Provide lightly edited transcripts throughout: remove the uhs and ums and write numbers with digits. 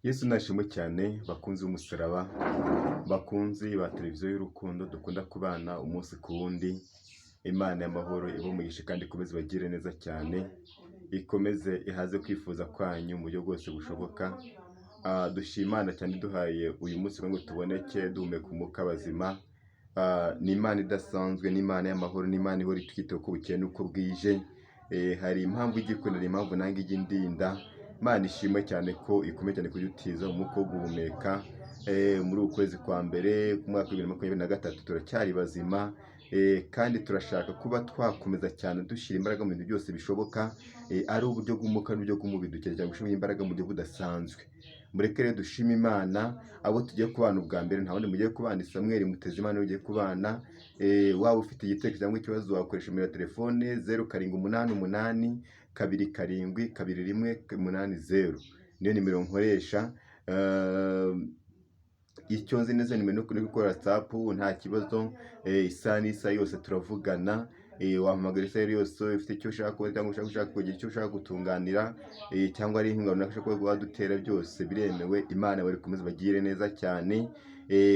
Yesu nashimwe cyane bakunzi b'umusaraba, bakunzi ba televiziyo y'urukundo dukunda kubana umunsi ku wundi. Imana y'amahoro ibe umugisha kandi ikomeze bagire neza cyane, ikomeze ihaze kwifuza kwanyu mu buryo bwose bushoboka. Dushima Imana cyane duhaye uyu munsi ngo tuboneke duhumeka umwuka bazima. Ni Imana idasanzwe, ni Imana y'amahoro, ni Imana ihora itwitaho uko bukeye n'uko bwije. Hari impamvu igikundira, impamvu nange ijya indinda. Imana ishimwe cyane ko ikomeye cyane kudutiza umwuka wo guhumeka muri uku kwezi kwa mbere k'umwaka wa 2023 turacyari bazima, kandi turashaka kuba twakomeza cyane dushyira imbaraga mu bintu byose bishoboka, ari uburyo bw'umwuka n'uburyo bw'umubiri. Dukeneye cyane gushyira imbaraga mu buryo budasanzwe. Mureke rero dushime Imana. Abo tugiye kubana ubwa mbere nta wundi mugiye kubana, Samuel Mutezi Imana ugiye kubana. Waba ufite igitekerezo cyangwa ikibazo wakoresha nimero ya telefone 0788 2 7 2 1 8 0. Niyo nimero nkoresha. Icyo nzi neza nimero no kuri gukora WhatsApp nta kibazo, isaha n'isaha yose turavugana. Wahamagara isaha yose ufite icyo ushaka cyangwa ushaka kugira icyo ushaka gutunganira, cyangwa ari inkunga runaka ushaka kuba wadutera, byose biremewe. Imana bari kumeze bagire neza cyane.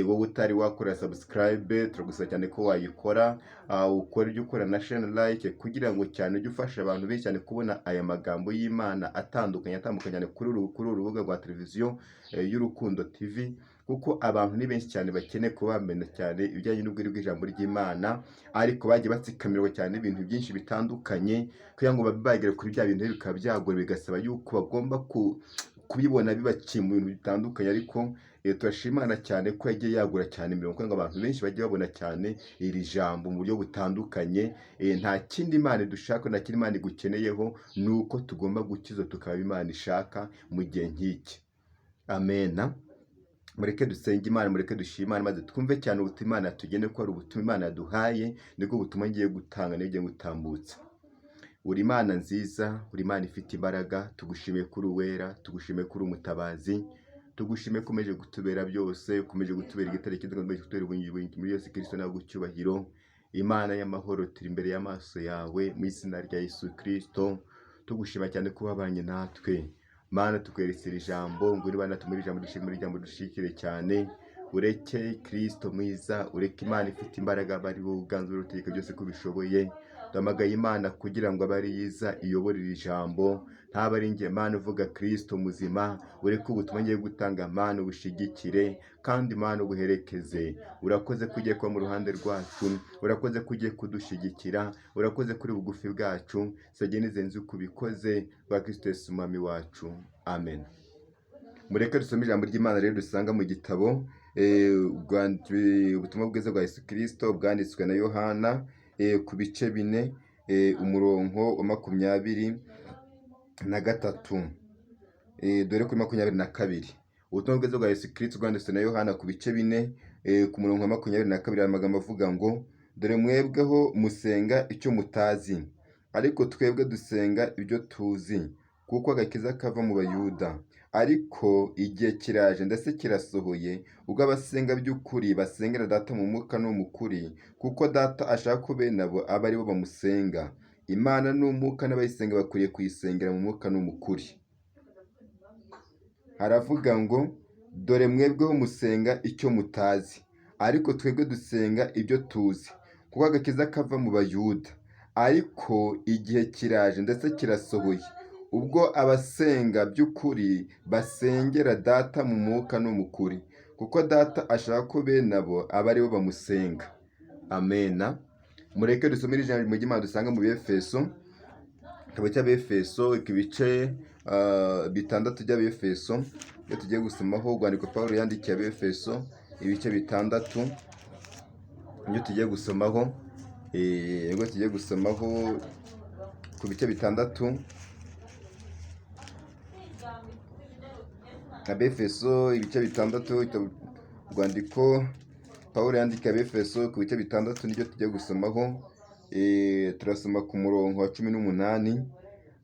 Wowe utari wakora subscribe turagusaba cyane ko wayikora, ukora ibyo ukora na share like, kugira ngo cyane ujye ufasha abantu benshi cyane kubona aya magambo y'Imana atandukanye kuri uru rubuga rwa televiziyo y'Urukundo TV, kuko abantu ni benshi cyane bakeneye kubamenya cyane ibijyanye n'ubwiri bw'ijambo ry'Imana, ariko bagiye batsikamirwa cyane ibintu byinshi bitandukanye kugira ngo babagere kuri bya bintu bikaba byagora, bigasaba yuko bagomba kubibona bibaciye mu bintu bitandukanye. Ariko turashimana cyane ko yagiye yagura cyane imirongo kugira ngo abantu benshi bajye babona cyane iri jambo mu buryo butandukanye. Nta kindi Imana dushaka, nta kindi Imana igukeneyeho, ni uko tugomba gukiza tukaba Imana ishaka mu gihe nk'iki. Amena. Mureke dusenge Imana, mureke dushime Imana, maze twumve cyane ubutumwa Imana yatugene ko ari ubutumwa Imana yaduhaye, nibwo butumwa ngiye gutanga n'igiye gutambutsa. Uri Imana nziza, uri Imana ifite imbaraga. Tugushimiye kuri uwera, tugushimiye kuri umutabazi, tugushimiye komeje gutubera byose, ukomeje gutubera igitare cy'ukomeje gutubera ubungi muri Yesu Kristo na gucyubahiro. Imana y'amahoro, turi imbere y'amaso yawe mu izina rya Yesu Kristo. Tugushima cyane kuba abanye natwe. Mana tukweretse iri jambo, ngo uri bana tumuri ijambo dushikire cyane. Ureke Kristo mwiza, ureke Imana ifite imbaraga bari bo uganzura utegeka byose ko bishoboye. Damagaye Imana kugira ngo abari yiza iyobore iri jambo, ntaba ari nge Mana uvuga Kristo muzima. Ureke ubutumwa ngiye gutanga Mana ubushigikire, kandi Mana ubuherekeze. Urakoze kugiye kuba mu ruhande rwacu, urakoze kugiye kudushigikira, urakoze kuri bugufi bwacu. Sagenize nzi kubikoze kwa Kristo Yesu umwami wacu. Amen. Mureke dusome ijambo ry'Imana rero dusanga mu gitabo ubutumwa bwiza bwa Yesu Kristo bwanditswe na Yohana, ku bice 4, umurongo wa 23, dore kuri 22. Ubutumwa bwiza bwa Yesu Kristo bwanditswe na Yohana ku bice 4, ku murongo wa 22, amagambo avuga ngo: dore mwebweho musenga icyo mutazi, ariko twebwe dusenga ibyo tuzi, kuko agakiza kava mu Bayuda. Ariko igihe kiraje ndetse kirasohoye, ubwo abasenga by'ukuri basengera Data mu mwuka no mu kuri, kuko Data ashaka ko bene abo aba ari bo bamusenga. Imana ni umwuka, n'abayisenga bakwiriye kuyisengera mu mwuka no mu kuri. Haravuga ngo dore mwebweho musenga icyo mutazi, ariko twebwe dusenga ibyo tuzi, kuko agakiza kava mu Bayuda. Ariko igihe kiraje ndetse kirasohoye, ubwo abasenga by'ukuri basengera Data mu mwuka no mu kuri, kuko Data ashaka ko bene abo aba ari bo bamusenga. Amena. Mureke dusomere ijambo ry'Imana dusanga mu Befeso, igitabo cy'Abefeso, ibice 6 by'Abefeso. Iyo tugiye gusomaho urwandiko Pawulo yandikiye Abefeso, ibice 6, iyo tugiye gusomaho ku bice 6. Abefeso ibice 6, urwandiko Pawulo yandikiye Abefeso ku bice 6 nibyo tugiye gusomaho. Turasoma ku murongo wa 18.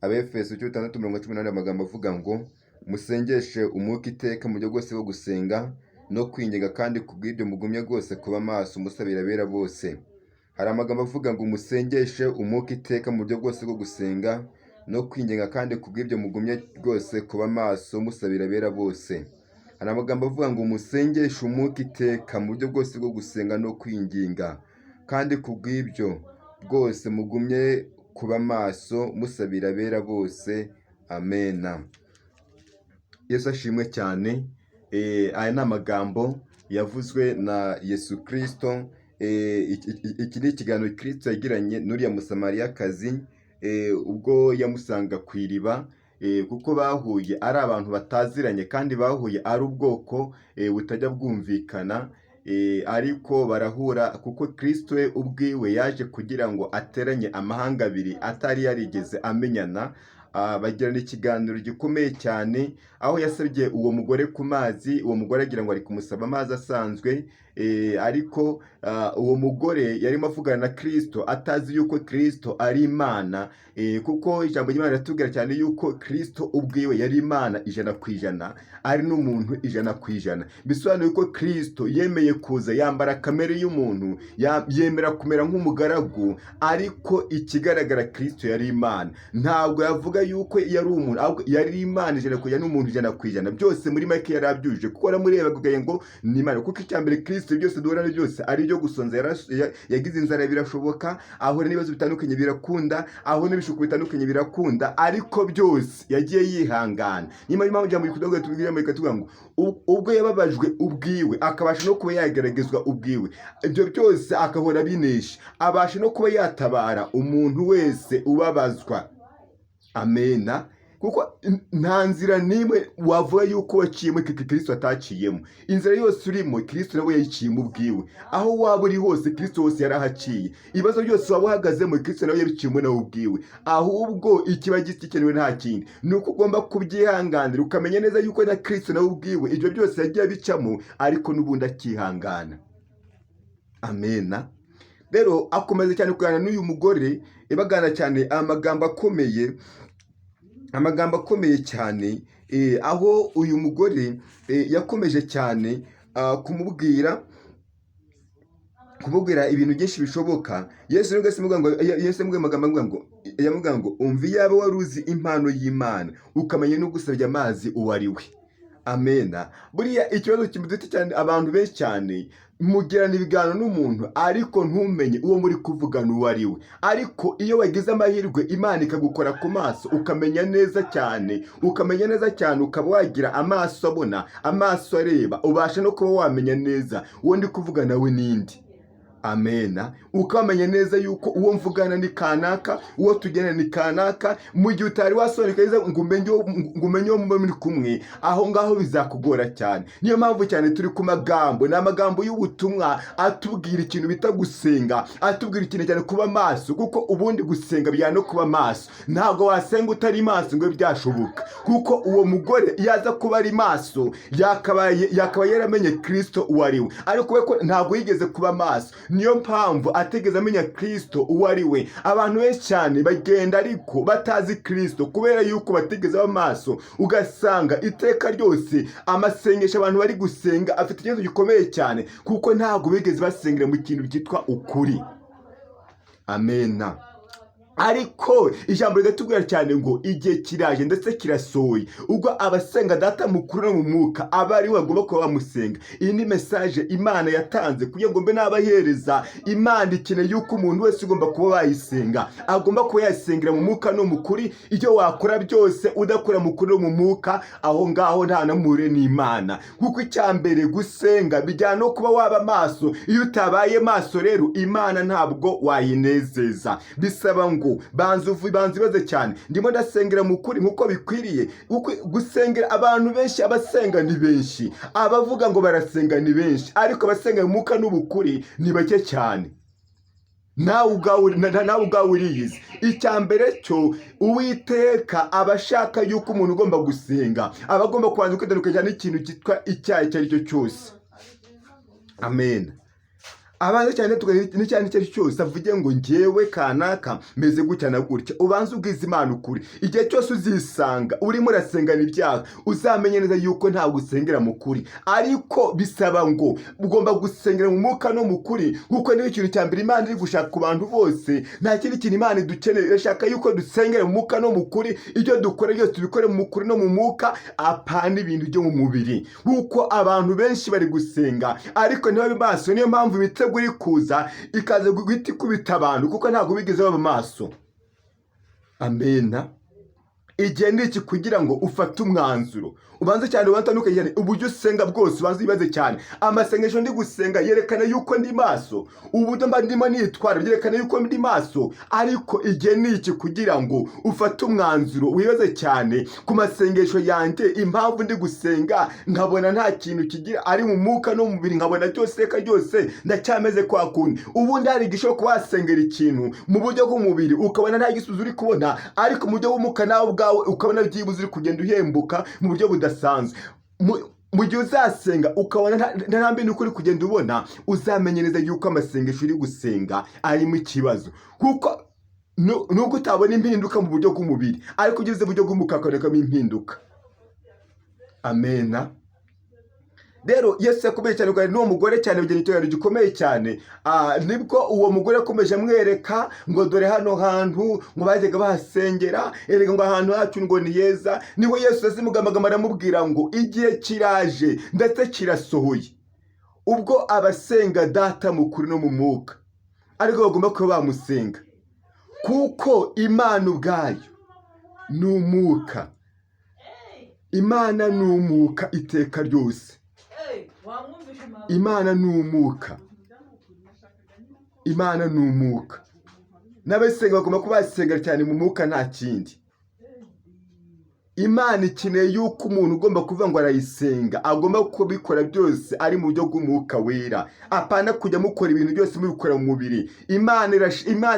Abefeso 6:18, amagambo avuga ngo: musengeshe umwuka iteka mu buryo bwose bwo gusenga no kwinginga, kandi kubw'ibyo mugumye rwose kuba maso musabira abera bose. Hari amagambo avuga ngo musengeshe umwuka iteka mu buryo bwose bwo gusenga no kwinginga, kandi kubw'ibyo mugumye rwose kuba maso musabira abera bose. Hari amagambo avuga ngo musengeshe umwuka iteka mu buryo bwose bwo gusenga no kwinginga, kandi kubw'ibyo bwose mugumye kuba maso musabira abera bose. Amena. Yesu ashimwe cyane. Aya ni amagambo yavuzwe na Yesu Kristo. Iki ni ikiganiro Kristo yagiranye n'uriya musamariyakazi ubwo yamusanga ku iriba, kuko bahuye ari abantu bataziranye kandi bahuye ari ubwoko butajya bwumvikana, ariko barahura kuko Kristo we ubwiwe yaje kugira ngo ateranye amahanga abiri atari yarigeze amenyana. Bagirana ikiganiro gikomeye cyane, aho yasabye uwo mugore ku mazi. Uwo mugore agira ngo ari kumusaba amazi asanzwe, ariko uwo mugore yarimo avugana na Kristo atazi yuko Kristo ari Imana, kuko ijambo ry'Imana riratubwira cyane yuko Kristo ubwiwe yari Imana 100%, ari n'umuntu 100%. Bisobanuye ko Kristo yemeye kuza yambara kamere y'umuntu, yemera kumera nk'umugaragu, ariko ikigaragara Kristo yari Imana. Ntabwo yavuga yuko yari umuntu, ahubwo yari Imana 100% n'umuntu 100%. Byose muri make yari abyujuje, kuko aramurebaga ngo ni Imana. Kuko icyambere Kristo byose duhura byose ari byo gusonza. Yagize inzara birashoboka, ahura n'ibibazo bitandukanye birakunda, aho n'ibishuko bitandukanye birakunda, ariko byose yagiye yihangana. Nyuma y'impamvu ijambo rikudoga tubwira muri katuvuga ngo ubwo yababajwe ubwiwe akabasha no kuba yageragezwa ubwiwe, ibyo byose akahora binesha, abasha no kuba yatabara umuntu wese ubabazwa. Amena. Kuko nta nzira n'imwe wavuga yuko waciyemo Kristo ataciyemo. Inzira yose urimo Kristo nawe yayiciyemo ubwiwe. Aho waba uri hose Kristo hose yarahaciye. Ibibazo byose waba uhagazemo Kristo nawe yabiciyemo nawe ubwiwe. Ahubwo ikiba gikenewe nta kindi, ni uko ugomba kubyihanganira, ukamenya neza yuko na Kristo nawe ubwiwe ibyo byose yagiye abicamo, ariko n'ubundi akihangana. Amena. Rero akomeza cyane kuganira n'uyu mugore, bagana cyane amagambo akomeye cyane, aho uyu mugore yakomeje cyane kumubwira ibintu byinshi bishoboka. Yesu rero yamubwira ngo umva, iyaba wari uzi impano y'Imana ukamenya no gusabya amazi uwo ari we. Amena. Buriya ikibazo kimudute cyane abantu benshi cyane, mugirana ibiganiro n'umuntu ariko ntumenye uwo muri kuvugana uwo ari we. Ariko iyo wagize amahirwe Imana ikagukora ku maso, ukamenya neza cyane, ukaba wagira amaso abona, amaso areba, ubasha no kuba wamenya neza uwo ndi kuvugana we n'indi. Amena. Ukamenya neza yuko uwo mvugana ni kanaka, uwo tugena ni kanaka. Mu gihe utari wasobanukirwa ngo umenye uwo muri kumwe, aho ngaho bizakugora cyane. Niyo mpamvu cyane turi ku magambo, ni amagambo y'ubutumwa atubwira ikintu bita gusenga, atubwira ikintu cyane kuba maso, kuko ubundi gusenga bijyana no kuba maso. Ntabwo wasenga utari maso ngo byashoboka, kuko uwo mugore yaza kuba ari maso yakabaye yaramenye Kristo uwo ari we, ariko we ko ntabwo yigeze kuba maso. Niyo mpamvu ategeze amenya Kristo uwo ari we. Abantu benshi cyane bagenda ariko batazi Kristo kubera yuko bategeze amaso, ugasanga iteka ryose amasengesho abantu bari gusenga afite ikibazo gikomeye cyane, kuko ntabwo bigeze basengera mu kintu cyitwa ukuri. Amena. Ariko ijambo rigatubwira cyane ngo igihe kiraje ndetse kirasohoye, ubwo abasenga data mukuru no mu mwuka aba ari we agomba kuba bamusenga. Iyi ni message Imana yatanze kugira ngo mbe nabahereza. Imana ikeneye yuko umuntu wese ugomba kuba wayisenga agomba kuba yasengera mu mwuka no mu kuri. Icyo wakora byose udakora mu kuri no mu mwuka, aho ngaho nta namure n'Imana. Kuko icyambere gusenga bijyana no kuba waba maso. Iyo utabaye maso rero Imana ntabwo wayinezeza. Bisaba ngo banza ibaze cyane, ndimo ndasengera mu kuri nkuko bikwiriye. Gusengera abantu benshi, abasenga ni benshi, abavuga ngo barasenga ni benshi, ariko abasenga mu mwuka n'ubukuri ni bake cyane. Nawe ubwawe uriyizi. Icyambere cyo Uwiteka abashaka yuko umuntu ugomba gusenga aba agomba kubanza kwitandukanya n'ikintu cyitwa icyaha icyo ari cyo cyose. Amen. abanza cyane n'icyane icyo cyose avuge ngo ngewe kanaka meze gutya na gutya. Ubanza ubwiza Imana ukuri. Igihe cyose uzisanga urimo urasengana ibyaha, uzamenye neza yuko ntabwo usengera mu kuri, ariko bisaba ngo ugomba gusengera mu mwuka no mu kuri, kuko niyo ikintu cya mbere Imana iri gushaka ku bantu bose. Nta kindi kintu Imana idukeneye, irashaka yuko dusengera mu mwuka no mu kuri. Ibyo dukora byose tubikore mu kuri no mu mwuka, apana ibintu byo mu mubiri, kuko abantu benshi bari gusenga ariko ntibabe maso. Niyo mpamvu imitego iri kuza ikaza guhita ikubita abantu, kuko ntabwo bigeze baba maso. Amena. Igihe ni iki kugira ngo ufate umwanzuro? Ubanze cyane ubantandukanye cyane uburyo usenga bwose, ubanze ibaze cyane. Amasengesho ndi gusenga yerekana yuko ndi maso, uburyo mba ndimo nitwara byerekana yuko ndi maso. Ariko igihe ni iki kugira ngo ufate umwanzuro? Wibaze cyane ku masengesho yanjye, impamvu ndi gusenga nkabona nta kintu kigira ari mu mwuka no mu mubiri, nkabona cyose reka ryose ndacyameze kwa kundi. Ubundi hari igishoboka kuba wasengera ikintu mu buryo bw'umubiri ukabona nta gisubizo uri kubona, ariko mu buryo bw'umwuka nawe ubwawe ukabona byibuze uri kugenda uhembuka mu buryo budasanzwe. Mu gihe uzasenga ukabona nta mbindi ukuri kugenda ubona, uzamenye neza yuko amasengesho uri gusenga arimo ikibazo, kuko nubwo utabona impinduka mu buryo bw'umubiri, ariko ugeze mu buryo bw'umwuka hakabonekamo impinduka. Amena. Rero Yesu yakomeje cyane kandi n'uwo mugore cyane bigena icyubahiro gikomeye cyane. Nibwo uwo mugore akomeje amwereka ngo dore hano hantu ngo bajyaga bahasengera, erega ngo ahantu hacu ngo ni heza. Niho Yesu azimugamaga aramubwira ngo igihe kiraje ndetse kirasohoye, ubwo abasenga data mu kuri no mu mwuka ariko bagomba kuba bamusenga, kuko Imana ubwayo ni umwuka. Imana ni umwuka iteka ryose. Imana ni umwuka. Imana ni umwuka. N'abasenga bagomba kuba basengera cyane mu mwuka, nta kindi. Imana ikeneye yuko umuntu ugomba kuvuga ngo arayisenga agomba kubikora byose ari mu buryo bw'umwuka wera, apana kujya mukora ibintu byose mubikora mu mubiri. Imana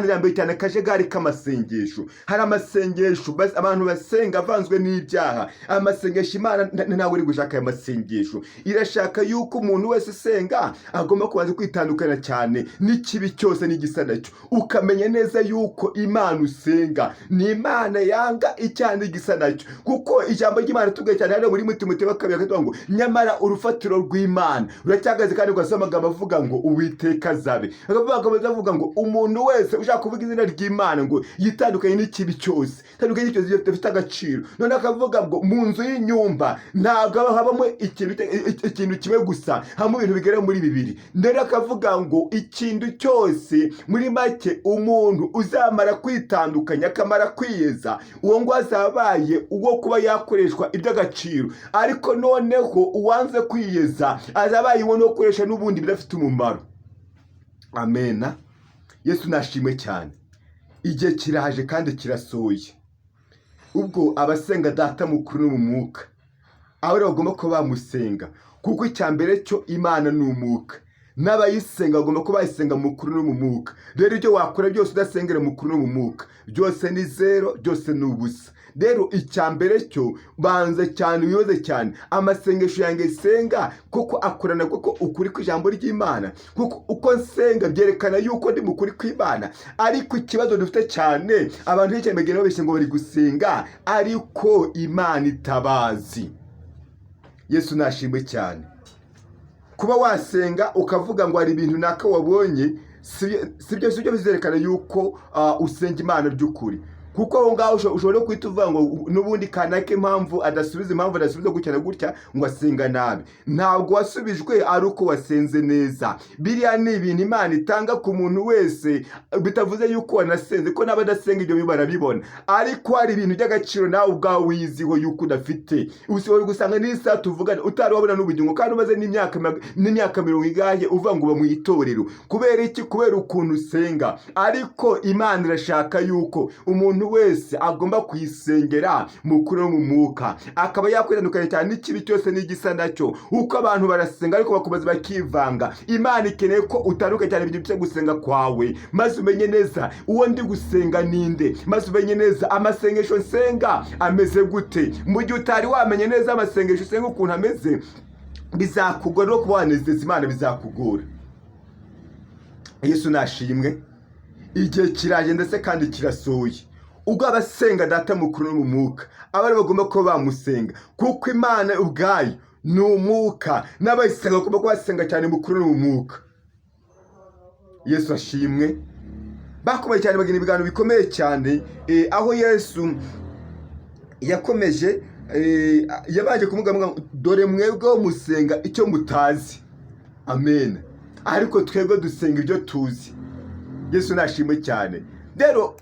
irambuye cyane akajagari k'amasengesho. Hari amasengesho abantu basenga avanzwe n'ibyaha. Amasengesho Imana ntabwo iri gushaka aya masengesho. Irashaka yuko umuntu wese usenga agomba kubanza kwitandukana cyane n'ikibi cyose n'igisa nacyo, ukamenya neza yuko Imana usenga ni Imana yanga icyaha n'igisa nacyo. Kuko ijambo ry'Imana tugaye cyane hano muri Timoteyo wa kabiri akavuga ngo nyamara urufatiro rw'Imana ruracyagaze, kandi ugasoma amagambo avuga ngo Uwiteka azabe. Akavuga ngo umuntu wese ushaka kuvuga izina ry'Imana ngo yitandukanye n'ikibi cyose, tandukanye n'icyo gifite agaciro. None akavuga ngo mu nzu y'inyumba ntabwo habamo ikintu kimwe gusa, hamwe ibintu bigera muri bibiri. Ndetse akavuga ngo ikintu cyose muri make umuntu uzamara kwitandukanya akamara kwiyeza, uwo ngo azabaye uwo kuba yakoreshwa iby'agaciro. Ariko noneho uwanze kwiyeza azabaye uwo no gukoresha n'ubundi bidafite umumaro. Amena. Yesu nashimwe cyane. Igihe kiraje kandi kirasohoye, ubwo abasenga data mu kuri no mu mwuka aho bagomba kuba bamusenga, kuko icya mbere cyo Imana ni umwuka, n'abayisenga bagomba kuba bayisenga mu kuri no mu mwuka. Rero ibyo wakora byose udasengera mu kuri no mu mwuka byose ni zero, byose ni ubusa. Rero icya mbere cyo banza cyane wiyoze cyane amasengesho yanjye senga kuko akorana kuko ukuri kw'ijambo ry'Imana, kuko uko nsenga byerekana yuko ndi mu kuri kw'Imana. Ariko ikibazo dufite cyane, abantu benshi bagenda babeshya ngo bari gusenga ariko Imana itabazi. Yesu nashimwe cyane. Kuba wasenga ukavuga ngo hari ibintu naka wabonye, sibyo bizerekana yuko usenga Imana by'ukuri. Kuko aho ngaho ushobora kwita uvuga ngo n'ubundi kanaka impamvu adasubiza gutya na gutya ngo asenga nabi. Ntabwo wasubijwe ari uko wasenze neza. Biriya ni ibintu Imana itanga ku muntu wese, bitavuze yuko wanasenze, ko n'abadasenga ibyo barabibona. Ariko hari ibintu by'agaciro nawe ubwawe wiyiziho yuko udafite. Ushobora gusanga n'isaha tuvugana utari wabona n'ubugingo, kandi umaze n'imyaka 20 uvuga ngo uba mu itorero. Kubera iki? Kubera ukuntu usenga. Ariko Imana irashaka yuko umuntu wese agomba kuyisengera mu kuri no mu mwuka, akaba yakwitandukanya cyane n'ikibi cyose n'igisa nacyo. Uko abantu barasenga ariko bakomeza bakivanga, Imana ikeneye ko utandukanye cyane ibintu byo gusenga kwawe, maze umenye neza uwo ndi gusenga ninde, maze umenye neza amasengesho nsenga ameze gute. Mu gihe utari wamenye neza amasengesho usenga ukuntu ameze, bizakugora no kuba wanezeza Imana, bizakugora. Yesu nashimwe. Igihe kiraje ndetse kandi kirasohoye ubwo abasenga data mukuru no mu mwuka abari bagomba kuba bamusenga, kuko Imana ubwayo ni umwuka, n'abayisenga bagomba kuba basenga cyane mukuru no mu mwuka. Yesu ashimwe. Bakomeye cyane, bagina ibiganiro bikomeye cyane, aho Yesu yakomeje yabanje kumuga ngo dore mwebwe musenga icyo mutazi, amen, ariko twebwe dusenga ibyo tuzi. Yesu nashimwe cyane. Rero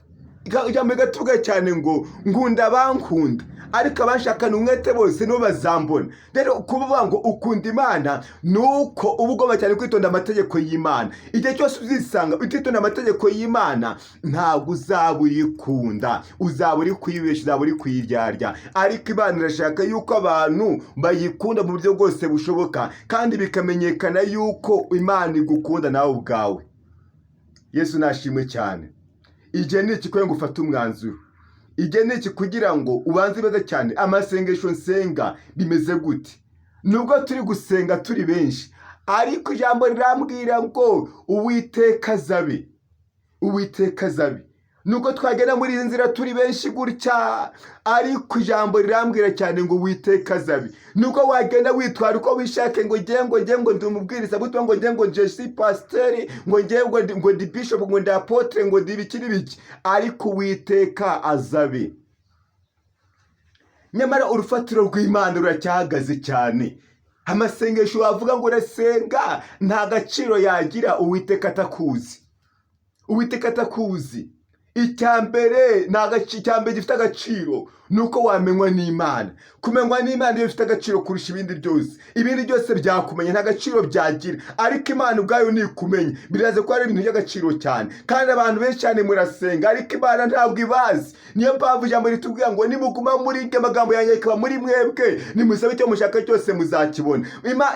ijambo gatuga cyane ngo ngunda bankunda, ariko abashakana umwete bose nibo bazambona. Rero kuvuga ngo ukunda Imana nuko uba ugomba cyane kwitonda amategeko y'Imana. Igihe cyose uzisanga utitonda amategeko y'Imana ntabwo uzaba uyikunda, uzaba uri kwibesha, uzaba uri kuyiryarya. Ariko Imana irashaka yuko abantu bayikunda mu buryo bwose bushoboka, kandi bikamenyekana yuko Imana igukunda nawe ubwawe. Yesu nashimwe cyane. Igihe ni iki kugira ngo ufate umwanzuro? Igihe ni iki kugira ngo ubanze beza cyane amasengesho nsenga bimeze gute? Nubwo turi gusenga turi benshi, ariko ijambo rirambwira ngo Uwiteka azabe, Uwiteka azabe. Nuko twagenda muri izi nzira turi benshi gutya, ariko ijambo rirambwira cyane ngo Uwiteka azabe. Nuko wagenda witwara uko wishake, ngo ngiye ndi umubwiriza buto, ngo je si pasteur, ngo ndi bishop, ngo ndi apotre, ngo ndi biki n'ibiki, ariko Uwiteka azabe. Nyamara urufatiro rw'Imana ruracyahagaze cyane. Amasengesho wavuga ngo urasenga nta gaciro yagira Uwiteka atakuzi, Uwiteka atakuzi. Icyambere gifite agaciro nuko wamenywa n'Imana. Kumenywa n'Imana iyo bifite agaciro kurusha ibindi byose. Ibindi byose byakumenya nta gaciro byagira, ariko Imana ubwayo ni kumenya. Biraze ko ari ibintu by'agaciro cyane, kandi abantu benshi cyane murasenga ariko Imana ntabwo ibazi. Niyo mpamvu ijambo ritubwira ngo nimuguma muri iryo magambo yanjye akaba muri mwebwe, nimusabe icyo mushaka cyose muzakibona.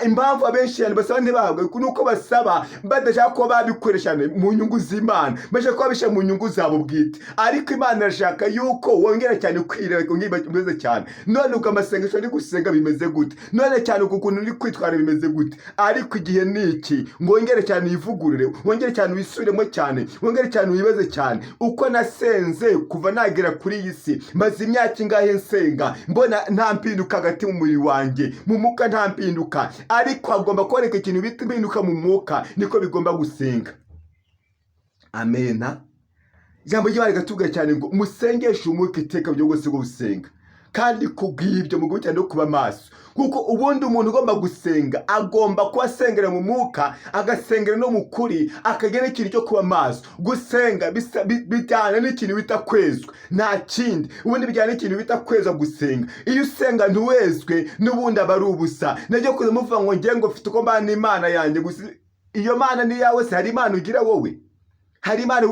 Impamvu abenshi cyane basaba ntibahabwe nuko basaba badashaka kuba babikoresha mu nyungu z'Imana, bashaka kuba bishyira mu nyungu zabo bwite. Ariko Imana irashaka yuko wongera cyane kwireba bimeze cyane. None uko amasengesho ari gusenga bimeze gute? None cyane uko ukuntu uri kwitwara bimeze gute? Ariko igihe ni iki ngo wongere cyane yivugurure, wongere cyane wisubiremo cyane, wongere cyane wibaze cyane. Uko nasenze kuva nagera kuri iyi si, maze imyaka ingahe nsenga, mbona nta mpinduka hagati mu mubiri wanjye, mu mwuka nta mpinduka. Ariko hagomba kuboneka ikintu bita impinduka mu mwuka, niko bigomba gusenga. Amena. Ijambo ry'Imana rigatubwira cyane ngo musengeshe umwuka iteka buryo bwose bwo gusenga, kandi kubw'ibyo mugomba cyane no kuba maso. Kuko ubundi umuntu ugomba gusenga agomba kuba asengera mu mwuka, agasengera no mu kuri, akagira ikintu cyo kuba maso. Gusenga bijyana n'ikintu bita kwezwa, nta kindi. Ubundi bijyana n'ikintu bita kwezwa gusenga. Iyo usenga ntuwezwe n'ubundi aba ari ubusa. Najya kuza muvuga ngo ngiye ngo mfite uko mbana n'Imana yanjye gusa, iyo Mana ni yawe se? Hari Imana ugira wowe? Hari Imana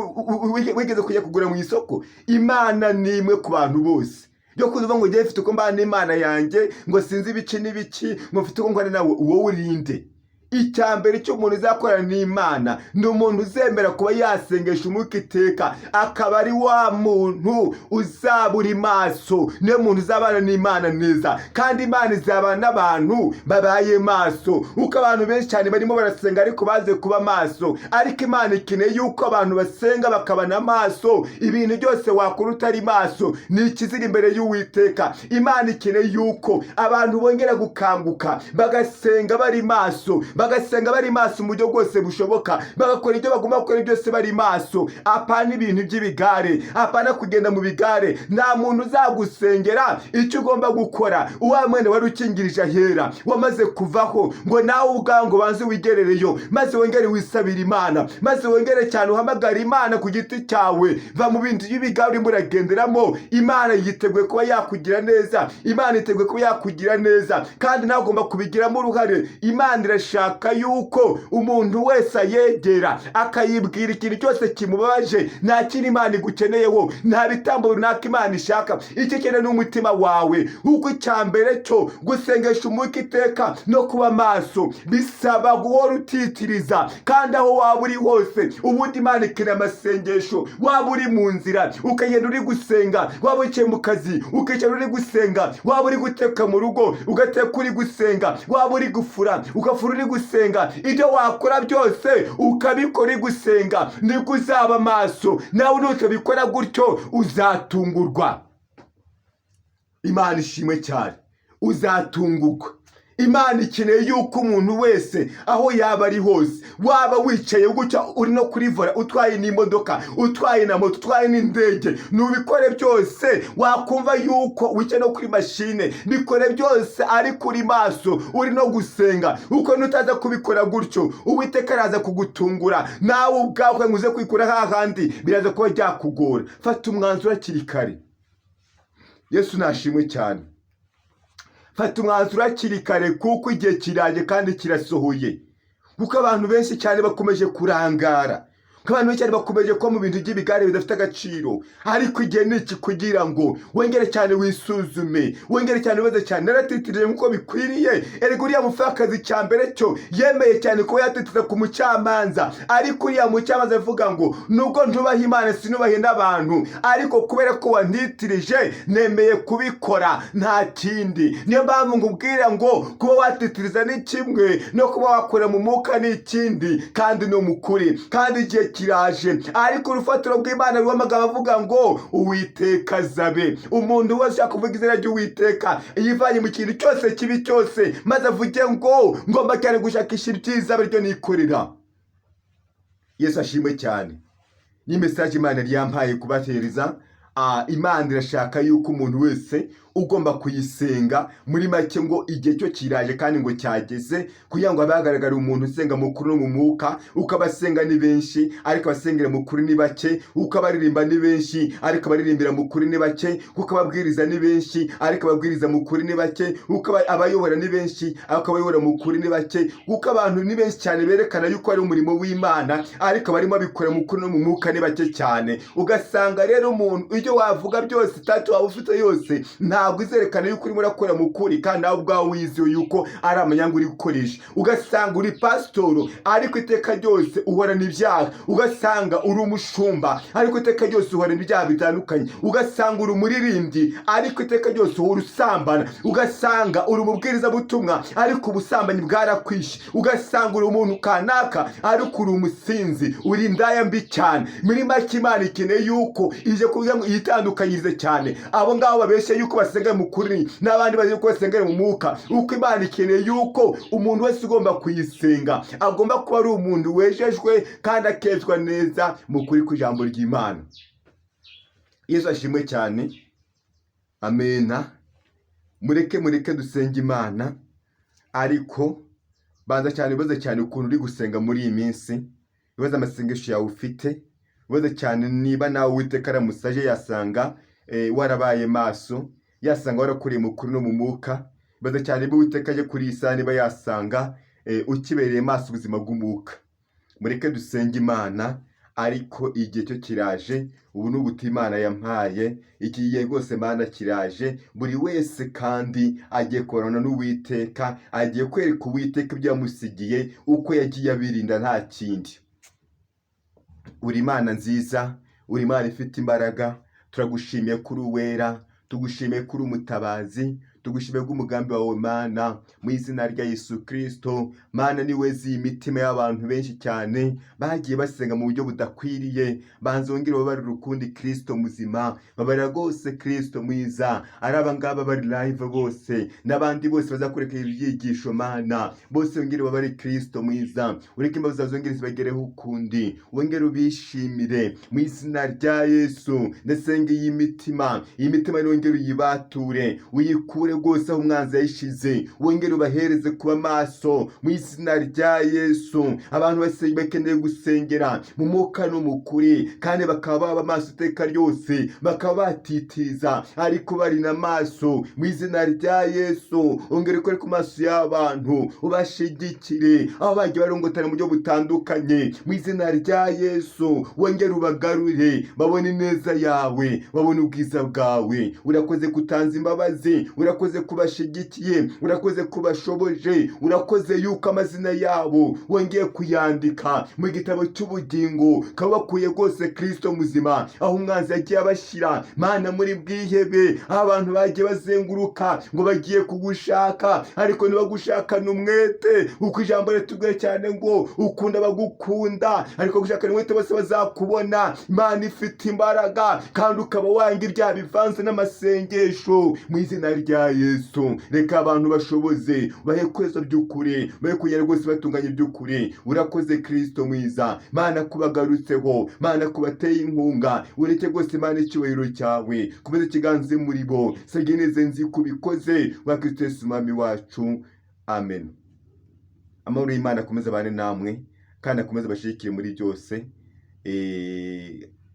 wigeze kujya kugura mu isoko? Imana ni imwe ku bantu bose. Yo kuvuga ngo ngiye mfite uko mbana n'Imana yanjye, ngo sinzi ibiki n'ibiki, ngo mfite uko ngana nawe, wowe urinde. Icyambere cy'umuntu uzakorana n'Imana ni umuntu uzemera kuba yasengesha umwuka iteka, akaba ari wa muntu uzaba uri maso. Niyo muntu uzabana n'Imana neza, kandi Imana izabana n'abantu babaye maso. Uko abantu benshi cyane barimo barasenga ariko baze kuba maso, ariko Imana ikeneye yuko abantu basenga bakabana maso. Ibintu byose wakora utari maso ni ikizira imbere y'Uwiteka. Imana ikeneye yuko abantu bongera gukanguka, bagasenga bari maso, bagasenga bari maso mu buryo bwose bushoboka, bagakora ibyo bagomba gukora byose bari maso. Apana ibintu by'ibigare, apana kugenda mu bigare. Nta muntu uzagusengera icyo ugomba gukora. Uwa mwene wari ukingirije ahera wamaze kuvaho, ngo nawe ubwango banze wigerereyo, maze wongere wisabira Imana, maze wongere cyane uhamagara Imana ku giti cyawe. Va mu bintu by'ibigare urimo uragenderamo. Imana yiteguye kuba yakugira neza, Imana yiteguye kuba yakugira neza, kandi nawe ugomba kubigiramo uruhare. Imana irashaka yuko umuntu wese ayegera akayibwira ikintu cyose kimubabaje. Nta kintu Imana igukeneyeho, nta bitambo runaka Imana ishaka. Icyo ikeneye ni umutima wawe. Uko icyambere cyo gusengesha umwuka iteka no kuba maso bisaba guhora utitiriza, kandi aho waba uri hose ubundi Imana ikeneye amasengesho. Waba uri mu nzira ukagenda uri gusenga, waba wicaye mu kazi ukicara uri gusenga, waba uri guteka mu rugo ugateka uri gusenga, waba uri gufura ugafura uri gusenga, gusenga, ibyo wakora byose ukabikora uri gusenga, nibwo uzaba maso. Nawe nutabikora gutyo uzatungurwa. Imana ishimwe cyane, uzatungurwa. Imana ikeneye yuko umuntu wese aho yaba ari hose, waba wicaye gutya uri no kuri vola, utwaye n'imodoka, utwaye na moto, utwaye n'indege, nubikore byose. Wakumva yuko wicaye no kuri mashine, bikore byose ariko uri maso, uri no gusenga. Uko nutaza kubikora gutyo, Uwiteka araza kugutungura. Nawe ubwawe nguze kwikura hahandi biraza kuba byakugora. Fata umwanzuro hakiri kare. Yesu nashimwe cyane. Fata umwanzuro hakiri kare, kuko igihe kiraje kandi kirasohoye. Kuko abantu benshi cyane bakomeje kurangara, abantu benshi cyane bakomeje kuba mu bintu by'ibigare bidafite agaciro. Ariko igihe ni iki kugira ngo wongere cyane wisuzume, wongere cyane ubaze cyane, naratitirije nk'uko bikwiriye. Erega uriya mupfakazi cya mbere cyo yemeye cyane kuba yatitiza ku mucamanza, ariko uriya mucamanza avuga ngo nubwo ntubaha Imana sinubahe n'abantu, ariko kubera ko wantitirije nemeye kubikora, nta kindi. Niyo mpamvu ngubwira ngo kuba watitiriza ni kimwe, no kuba wakora mu mwuka ni ikindi, kandi no mu kuri. Kandi igihe kiraje, ariko urufatiro bw'Imana rw'amagambo avuga ngo Uwiteka azabe. Umuntu wese ushaka kuvuga izina ry'Uwiteka yivanye mu kintu cyose kibi cyose, maze avuge ngo ngomba cyane gushakisha ibyiza biryo nikorera. Yesu ashimwe cyane. Ni message Imana yampaye kubatereza. Imana irashaka yuko umuntu wese ugomba kuyisenga. Muri make ngo igihe cyo kiraje kandi ngo cyageze, kugira ngo abagaragara umuntu usenga mu kuri no mu mwuka. Ukabasenga ni benshi ariko abasengera mu kuri ni bake, ukabaririmba ni benshi ariko abaririmbira mu kuri ni bake, ukababwiriza ni benshi ariko ababwiriza mu kuri ni bake, abayobora ni benshi ariko abayobora mu kuri ni bake, kuko abantu ni benshi cyane berekana yuko ari umurimo w'Imana, ariko barimo bikora mu kuri no mu mwuka ni bake cyane. Ugasanga rero umuntu ibyo wavuga byose, tatu waba ufite yose, ntabwo izerekana yuko urimo urakora mu kuri, kandi nawe ubwawe wiziwe yuko ari amanyanga uri gukoresha. Ugasanga uri pasitoro ariko iteka ryose uhora n'ibyaha. Ugasanga uri umushumba ariko iteka ryose uhora n'ibyaha bitandukanye. Ugasanga uri umuririmbyi ariko iteka ryose uhora usambana. Ugasanga uri umubwirizabutumwa ariko ubusambanyi bwarakwishe. Ugasanga uri umuntu kanaka ariko uri umusinzi, uri indaya mbi cyane. Muri make Imana ikeneye yuko ije kugira ngo yitandukanyirize cyane abo ngabo babeshye yuko basenga mu kuri, n'abandi bazi yuko basengera mu mwuka. Uko Imana ikeneye yuko umuntu wese ugomba kuyisenga agomba kuba ari umuntu wejejwe kandi akezwa neza mu kuri kw'ijambo ry'Imana. Yesu ashimwe cyane. Amena. Mureke dusenga Imana, ariko banza cyane ubaze cyane ukuntu uri gusenga muri iyi minsi. Ubaze amasengesho yawe ufite, ubaze cyane niba nawe Uwiteka aramusaje yasanga warabaye maso, yasanga warakuriye mu kuri no mu mwuka. Ubaze cyane niba Uwiteka aje kuri iyi saha niba yasanga ukibereye maso ubuzima bw'umwuka. Mureke dusenge Imana, ariko igihe cyo kiraje. Ubu ni ubutumwa Imana yampaye. Iki gihe rwose Imana kiraje, buri wese kandi agiye korana n'Uwiteka, agiye kwereka Uwiteka ibyo yamusigiye, uko yagiye abirinda nta kindi. Uri Imana nziza, uri Imana ifite imbaraga. Turagushimiye kuri uwera, tugushimiye kuri umutabazi, tugushimiye bw'umugambi wawe Mana, mu izina rya Yesu Kristo. Mana ni wezi imitima y'abantu benshi cyane bagiye basenga mu buryo budakwiriye. Banza wongere babari urukundi Kristo muzima, babarira rwose Kristo mwiza. Ari abangaba bari live bose n'abandi bose bazakureka ibyigisho Mana, bose wongere babari Kristo mwiza. Ureke imbabazi zawe zongere zibagereho ukundi, wongere ubishimire mu izina rya Yesu. Ndasenga iyi mitima yongere uyibature, uyikure rwose aho umwanzi yayishize, wongere ubahereze kuba maso mu izina rya Yesu. Abantu bose bakeneye gusengera mu mwuka no mu kuri, kandi bakaba baba maso iteka ryose, bakaba batitiza ariko bari na maso mu izina rya Yesu. Wongere ukore ku maso y'abantu, ubashigikire aho bagiye barongotana mu buryo butandukanye mu izina rya Yesu. Wongere ubagarure babone ineza yawe, babone ubwiza bwawe. Urakoze kutanza imbabazi, urakoze urakoze kubashigikiye, urakoze kubashoboje, urakoze yuko amazina yabo wongeye kuyandika mu gitabo cy'ubugingo, kabakuye rwose Kristo muzima, aho umwanzi yagiye abashyira Mana muri bwihebe, aho abantu bagiye bazenguruka ngo bagiye kugushaka, ariko ntibagushakane umwete, kuko ijambo ritubwira cyane ngo ukunda abagukunda, ariko gushakana umwete bose bazakubona. Imana ifite imbaraga, kandi ukaba wanga ibyaha bivanze n'amasengesho mu izina rya Yesu. Reka abantu bashoboze, bahe kweza by'ukuri, bahe kugera rwose batunganya by'ukuri. Urakoze Kristo mwiza, Mana kubagarutseho, Mana kubateye inkunga, ureke rwose Mana icyubahiro cyawe, komeza ikiganze muri bo, sageneze nzi kubikoze, wa Kristo Yesu Mwami wacu, amen. Amahoro y'Imana akomeze abane namwe, kandi akomeze abashigikire muri byose.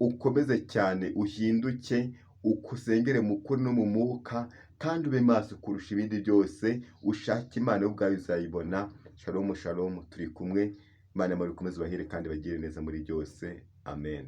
Ukomeze cyane, uhinduke, ukusengere mu kuri no mu mwuka, kandi ube maso kurusha ibindi byose. Ushake Imana yo ubwayo uzayibona. Shalom shalom, turi kumwe. Imana ikomeze bahere kandi bagire neza muri byose, amen.